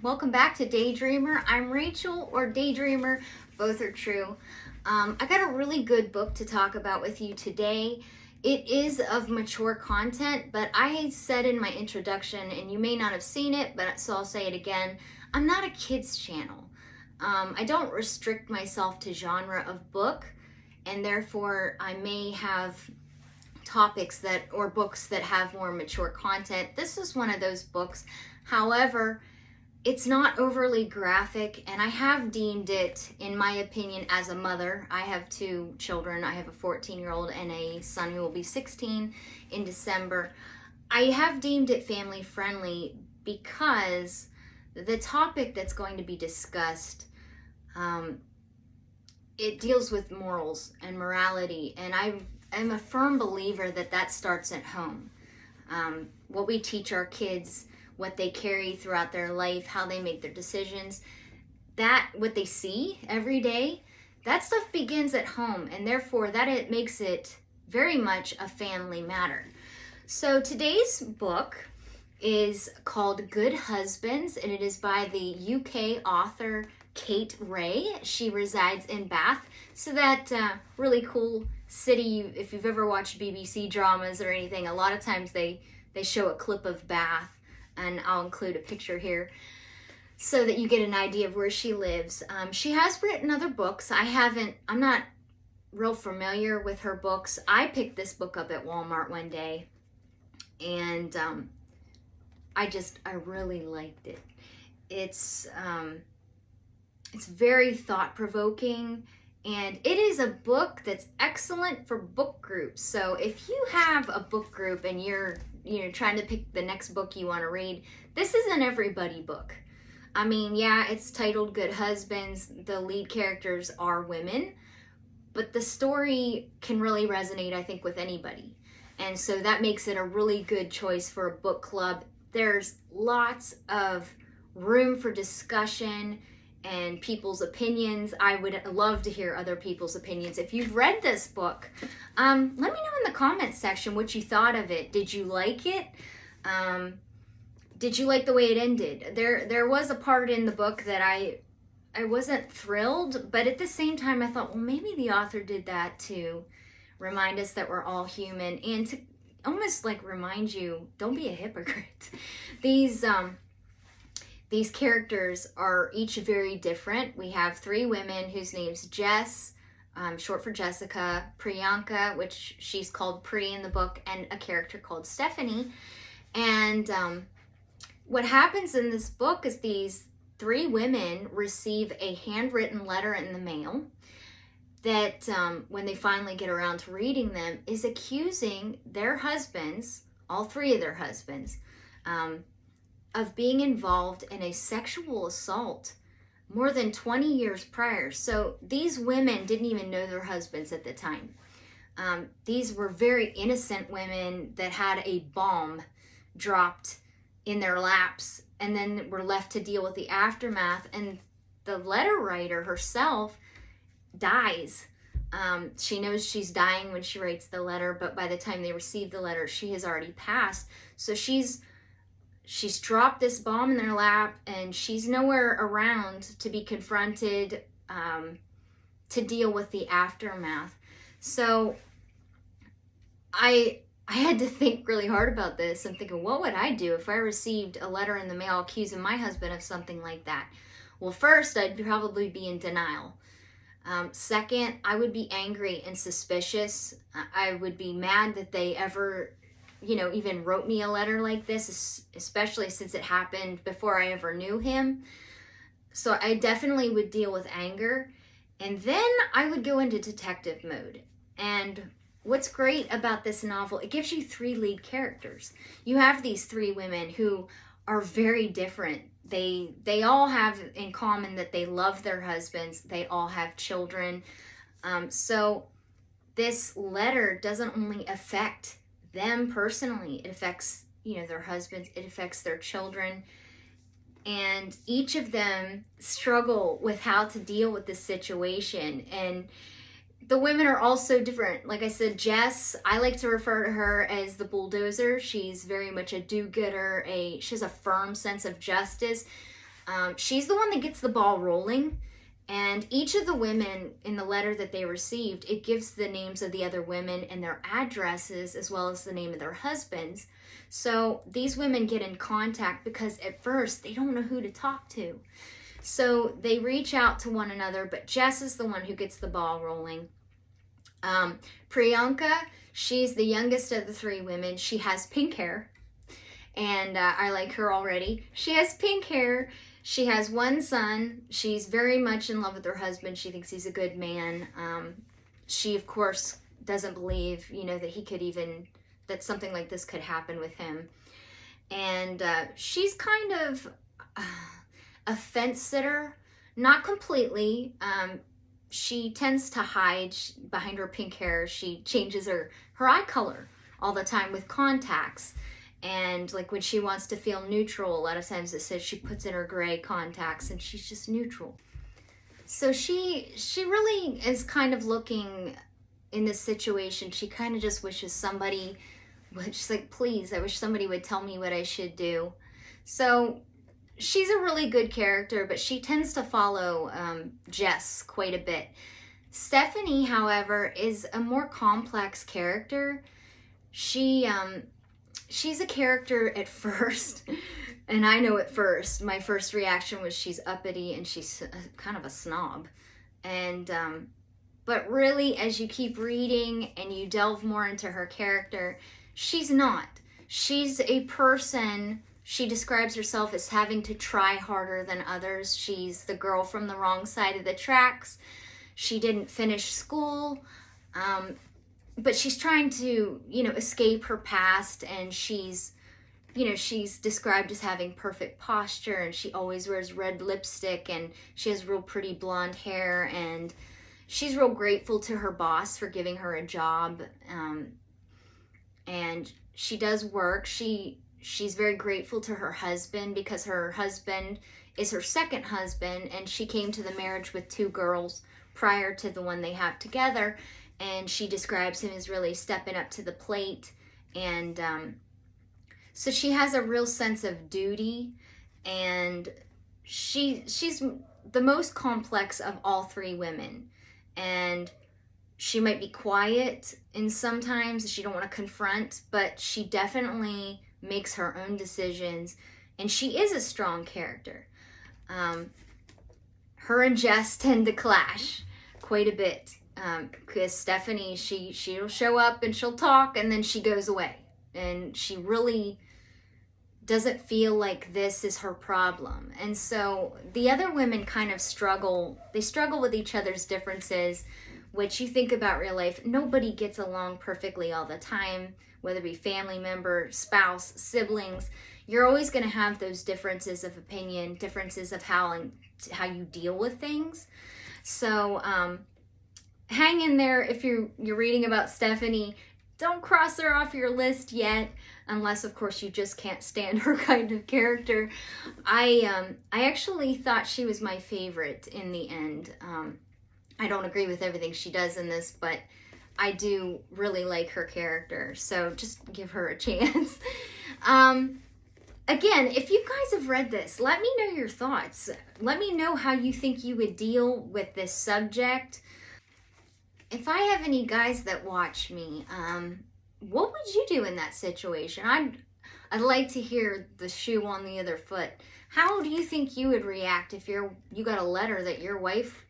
Welcome back to Daydreamer. I'm Rachel, or Daydreamer, both are true. I got a really good book to talk about with you today. It is of mature content, but I said in my introduction, and you may not have seen it, but so I'll say it again, I'm not a kids channel. I don't restrict myself to genre of book, and therefore I may have topics or books that have more mature content. This is one of those books. However, it's not overly graphic, and I have deemed it, in my opinion, as a mother. I have two children. I have a 14-year-old and a son who will be 16 in December. I have deemed it family friendly because the topic that's going to be discussed, it deals with morals and morality, and I'm a firm believer that starts at home. What we teach our kids, what they carry throughout their life, how they make their decisions, what they see every day, that stuff begins at home, and therefore it makes it very much a family matter. So today's book is called Good Husbands, and it is by the UK author Kate Ray. She resides in Bath, so that really cool city. If you've ever watched BBC dramas or anything, a lot of times they show a clip of Bath, and I'll include a picture here so that you get an idea of where she lives. She has written other books. I'm not real familiar with her books. I picked this book up at Walmart one day, and I really liked it. It's very thought-provoking, and it is a book that's excellent for book groups. So if you have a book group and you're trying to pick the next book you want to read, this is an everybody book. I mean, yeah, it's titled Good Husbands. The lead characters are women, but the story can really resonate, I think, with anybody. And so that makes it a really good choice for a book club. There's lots of room for discussion and people's opinions. I would love to hear other people's opinions. If you've read this book, let me know in the comments section what you thought of it. Did you like it? Did you like the way it ended? There was a part in the book that I wasn't thrilled, but at the same time I thought, well, maybe the author did that to remind us that we're all human, and to almost like remind you, don't be a hypocrite. These characters are each very different. We have three women whose names Jess, short for Jessica, Priyanka, which she's called Pri in the book, and a character called Stephanie. And what happens in this book is these three women receive a handwritten letter in the mail that, when they finally get around to reading them, is accusing their husbands, all three of their husbands, of being involved in a sexual assault more than 20 years prior. So these women didn't even know their husbands at the time. These were very innocent women that had a bomb dropped in their laps and then were left to deal with the aftermath. And the letter writer herself dies. She knows she's dying when she writes the letter, but by the time they receive the letter, she has already passed. So she's dropped this bomb in their lap, and she's nowhere around to be confronted, to deal with the aftermath. So I had to think really hard about this. I'm thinking, what would I do if I received a letter in the mail accusing my husband of something like that? Well, first, I'd probably be in denial. Second, I would be angry and suspicious. I would be mad that they ever even wrote me a letter like this, especially since it happened before I ever knew him. So I definitely would deal with anger. And then I would go into detective mode. And what's great about this novel, it gives you three lead characters. You have these three women who are very different. They all have in common that they love their husbands. They all have children. So this letter doesn't only affect them personally, it affects their husbands, it affects their children, and each of them struggle with how to deal with this situation. And the women are all so different. Like I said, Jess, I like to refer to her as the bulldozer. She's very much a do-gooder. She has a firm sense of justice. She's the one that gets the ball rolling. And each of the women in the letter that they received, it gives the names of the other women and their addresses, as well as the name of their husbands. So these women get in contact because at first they don't know who to talk to. So they reach out to one another, but Jess is the one who gets the ball rolling. Priyanka, she's the youngest of the three women. She has pink hair, and I like her already. She has pink hair. She has one son. She's very much in love with her husband. She thinks he's a good man. She, of course, doesn't believe, that he could even, that something like this could happen with him. And she's kind of a fence sitter. Not completely. She tends to hide behind her pink hair. She changes her eye color all the time with contacts. And like when she wants to feel neutral, a lot of times it says she puts in her gray contacts and she's just neutral. So she really is kind of looking in this situation. She kind of just wishes somebody would, she's like, please, I wish somebody would tell me what I should do. So she's a really good character, but she tends to follow Jess quite a bit. Stephanie, however, is a more complex character. She's a character at first, and I know at first, my first reaction was she's uppity and she's kind of a snob. And, but really, as you keep reading and you delve more into her character, she's not. She's a person, she describes herself as having to try harder than others. She's the girl from the wrong side of the tracks. She didn't finish school. But she's trying to, escape her past, and she's described as having perfect posture, and she always wears red lipstick, and she has real pretty blonde hair, and she's real grateful to her boss for giving her a job, and she does work. She's very grateful to her husband because her husband is her second husband, and she came to the marriage with two girls prior to the one they have together. And she describes him as really stepping up to the plate. And so she has a real sense of duty. And she's the most complex of all three women. And she might be quiet, and sometimes she don't want to confront, but she definitely makes her own decisions. And she is a strong character. Her and Jess tend to clash quite a bit. Because Stephanie, she'll show up and she'll talk and then she goes away. And she really doesn't feel like this is her problem. And so the other women kind of struggle. They struggle with each other's differences, which you think about real life. Nobody gets along perfectly all the time, whether it be family member, spouse, siblings. You're always going to have those differences of opinion, differences of how you deal with things. So, hang in there if you're reading about Stephanie. Don't cross her off your list yet, unless of course you just can't stand her kind of character. I actually thought she was my favorite in the end. I don't agree with everything she does in this, but I do really like her character, so just give her a chance. Again, if you guys have read this, let me know your thoughts. Let me know how you think you would deal with this subject. If I have any guys that watch me, what would you do in that situation? I'd like to hear the shoe on the other foot. How do you think you would react if you got a letter that your wife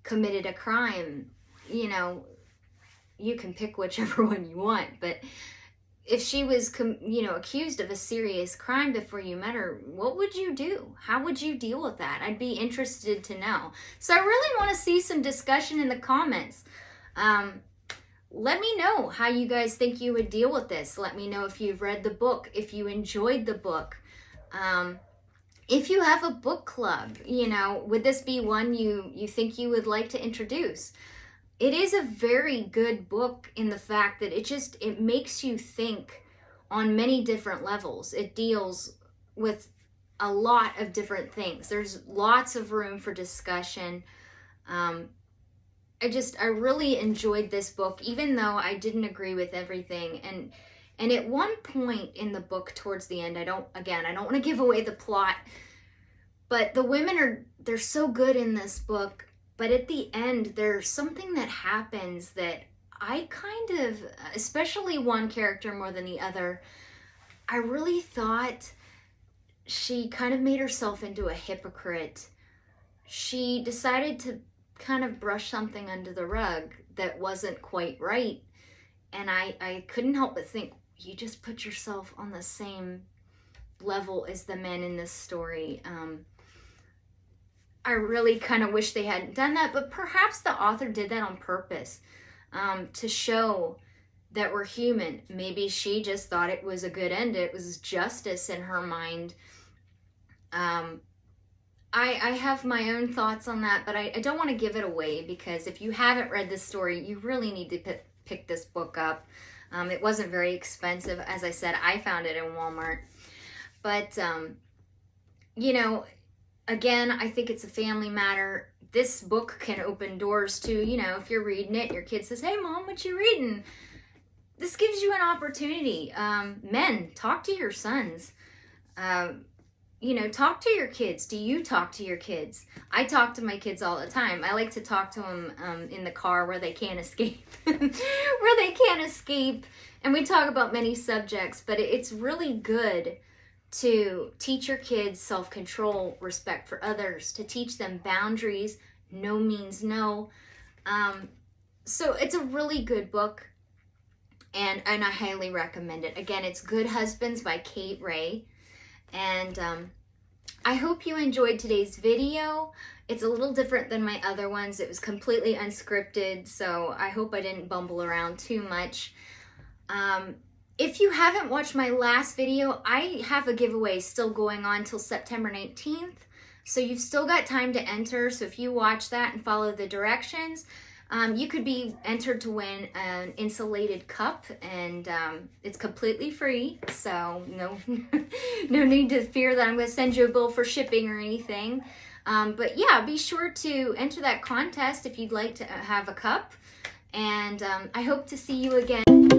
committed a crime? You can pick whichever one you want, but if she was, accused of a serious crime before you met her, what would you do? How would you deal with that? I'd be interested to know. So I really want to see some discussion in the comments. Let me know how you guys think you would deal with this. Let me know if you've read the book, if you enjoyed the book. If you have a book club, would this be one you think you would like to introduce? It is a very good book in the fact that it makes you think on many different levels. It deals with a lot of different things. There's lots of room for discussion. I really enjoyed this book, even though I didn't agree with everything. And at one point in the book towards the end, I don't want to give away the plot, But the women they're so good in this book. But at the end, there's something that happens that I kind of, especially one character more than the other, I really thought she kind of made herself into a hypocrite. She decided to kind of brush something under the rug that wasn't quite right. And I couldn't help but think, you just put yourself on the same level as the men in this story. I really kind of wish they hadn't done that, but perhaps the author did that on purpose, to show that we're human. Maybe she just thought it was a good end. It was justice in her mind. I have my own thoughts on that, but I don't want to give it away, because if you haven't read this story, you really need to pick this book up. It wasn't very expensive. As I said, I found it in Walmart. But, you know, again, I think it's a family matter. This book can open doors to, you know, if you're reading it, your kid says, "Hey, Mom, what you reading?" This gives you an opportunity. Men, talk to your sons. You know, talk to your kids. Do you talk to your kids? I talk to my kids all the time. I like to talk to them in the car where they can't escape. Where they can't escape. And we talk about many subjects, but it's really good to teach your kids self-control, respect for others, to teach them boundaries. No means no. So it's a really good book, and I highly recommend it. Again, it's Good Husbands by Kate Ray. And I hope you enjoyed today's video. It's a little different than my other ones. It was completely unscripted, so I hope I didn't bumble around too much. If you haven't watched my last video, I have a giveaway still going on till September 19th. So you've still got time to enter. So if you watch that and follow the directions, you could be entered to win an insulated cup, and it's completely free. So no, no need to fear that I'm going to send you a bill for shipping or anything. But yeah, be sure to enter that contest if you'd like to have a cup. And I hope to see you again.